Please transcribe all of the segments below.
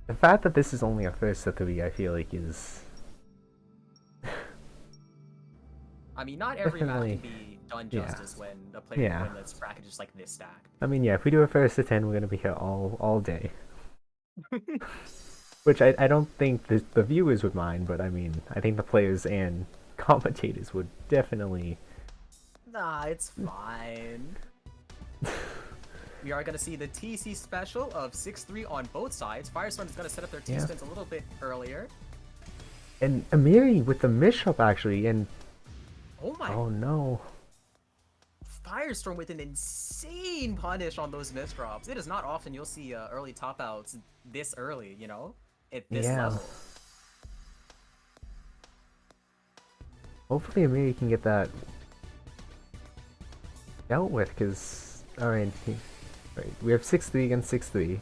The fact that this is only a first to three, I feel like is I mean, not every map can definitely, be done yeah, justice when a player can yeah. win this bracket just like this stack. I mean, yeah, if we do a first to 10, we're gonna be here all day. Which I don't think the viewers would mind, but I mean, I think the players and commentators would definitely. Nah, it's fine. We are going to see the TC special of 6-3 on both sides. Firestorm is going to set up their Yeah. T-spins a little bit earlier. And Emiri with the misshop actually, and Oh my... oh no. Firestorm with an insane punish on those misdrops. It is not often you'll see early top outs this early, you know? At this Yeah. level. Hopefully Emiri can get that dealt with, because alright, right, we have 6-3 against 6-3.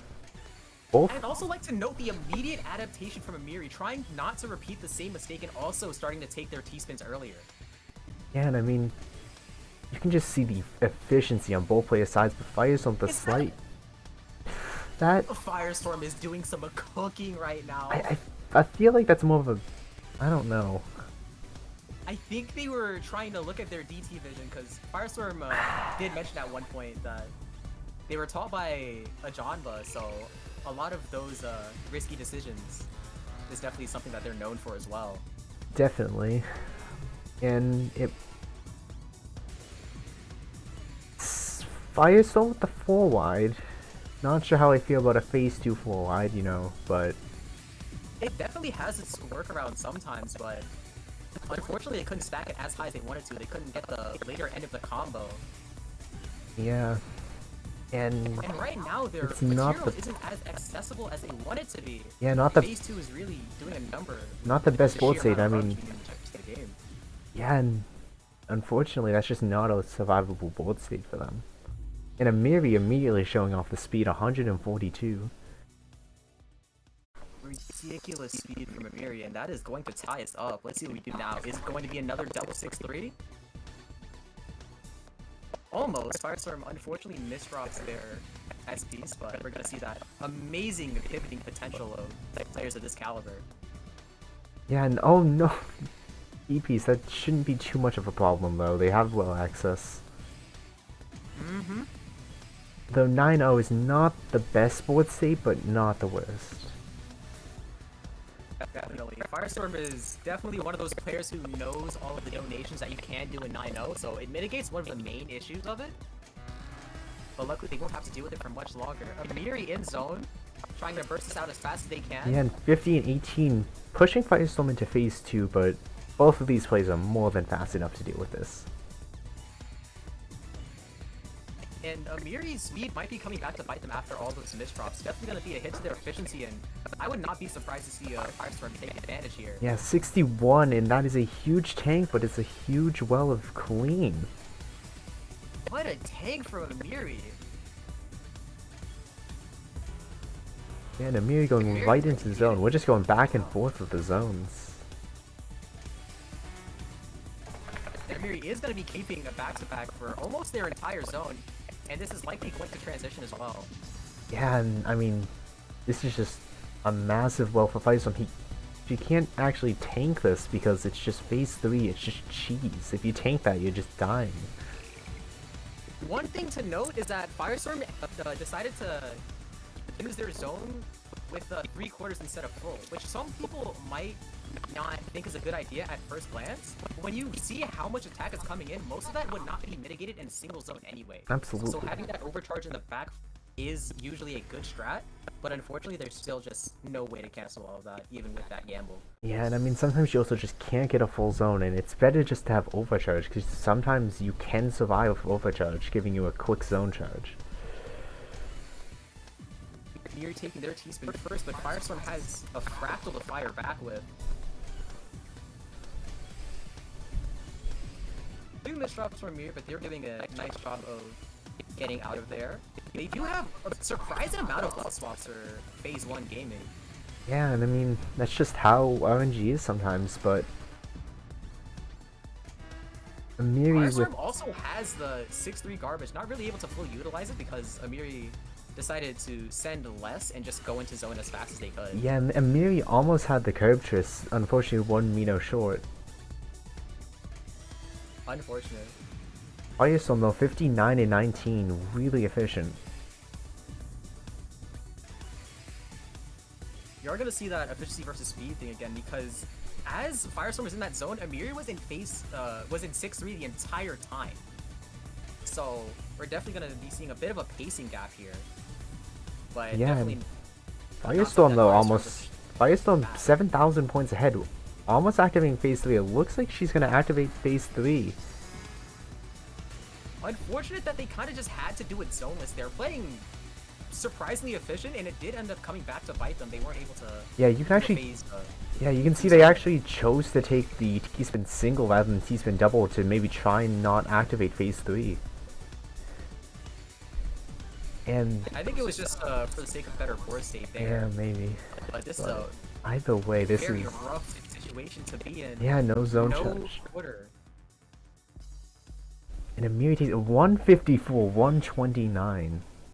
Both. I'd also like to note the immediate adaptation from Emiri, trying not to repeat the same mistake and also starting to take their T-spins earlier. Yeah, and I mean, you can just see the efficiency on both player sides, but Firestorm the slight. That Firestorm is doing some cooking right now. I feel like that's more of a, I don't know. I think they were trying to look at their DT vision because Firestorm did mention at one point that they were taught by a Janba, so a lot of those risky decisions is definitely something that they're known for as well. Definitely. And it Firestorm with the 4 wide. Not sure how I feel about a phase 2 4 wide, you know, but It definitely has its workaround sometimes, but unfortunately they couldn't stack it as high as they wanted to. They couldn't get the later end of the combo. yeah. And right now their material isn't as accessible as they want it to be. Yeah, not the Phase 2 is really doing a number. not the best board sheer state. I amount of mean, runs in the game. yeah, and unfortunately that's just not a survivable board state for them. And Emiri immediately showing off the speed 142. Ridiculous speed from Emiri, and that is going to tie us up. Let's see what we do now. Is it going to be another double 6-3? Almost. Firestorm unfortunately misdrops their SPs, but we're going to see that amazing pivoting potential of players of this caliber. Yeah, and oh no, E-piece, that shouldn't be too much of a problem though. They have well access. Mm-hmm. Though 9-0 is not the best board state, but not the worst. Definitely. Firestorm is definitely one of those players who knows all of the donations that you can do in 9-0, so it mitigates one of the main issues of it. But luckily they won't have to deal with it for much longer. Emiri in zone, trying to burst this out as fast as they can. Yeah, and 50 and 18 pushing Firestorm into phase 2, but both of these plays are more than fast enough to deal with this. And Emiri's speed might be coming back to bite them after all those misdrops. Definitely going to be a hit to their efficiency, and I would not be surprised to see Firestorm take advantage here. Yeah, 61, and that is a huge tank, but it's a huge well of clean. What a tank from Emiri! Yeah, and Emiri going right into the zone. We're just going back and forth with the zones. Emiri is going to be keeping a back-to-back for almost their entire zone, and this is likely going to transition as well. Yeah, and I mean, this is just a massive well for Firestorm. You can't actually tank this because it's just phase 3, it's just cheese. If you tank that, you're just dying. One thing to note is that Firestorm decided to use their zone with 3/4 instead of full, which some people might not think is a good idea at first glance. When you see how much attack is coming in, most of that would not be mitigated in a single zone anyway. Absolutely. So having that overcharge in the back is usually a good strat, but unfortunately there's still just no way to cancel all of that, even with that gamble. Yeah, and I mean, sometimes you also just can't get a full zone, and it's better just to have overcharge, because sometimes you can survive with overcharge, giving you a quick zone charge. You're taking their T-spin first, but Firestorm has a fractal to fire back with. Doing this drops from here, but they're doing a nice job of getting out of there. They do have a surprising amount of well swaps for phase 1 gaming. Yeah, and I mean, that's just how RNG is sometimes, but Emiri Firestorm with... also has the 6-3 garbage, not really able to fully utilize it because Emiri decided to send less and just go into zone as fast as they could. Yeah, and Emiri almost had the curve twist. Unfortunately, 1 Mino short. Unfortunate. Firestorm though, 59 and 19, really efficient. You're gonna see that efficiency versus speed thing again because as Firestorm was in that zone, Emiri was in 6-3 the entire time. So we're definitely gonna be seeing a bit of a pacing gap here. But Yeah, definitely Firestorm though, Firestorm Firestorm 7,000 points ahead. Almost activating phase 3. It looks like she's gonna activate phase 3. unfortunate that they kind of just had to do it zoneless. They're playing surprisingly efficient, and it did end up coming back to bite them. They weren't able to. Yeah, you can actually. Yeah, you can see they actually chose to take the T-spin single rather than T-spin double to maybe try and not activate phase 3. And I think it was just for the sake of better board state there. yeah, maybe. But this But is a either way, this very is rough situation to be in. yeah, no zone No charge. quarter. And Emiri takes 154, 129.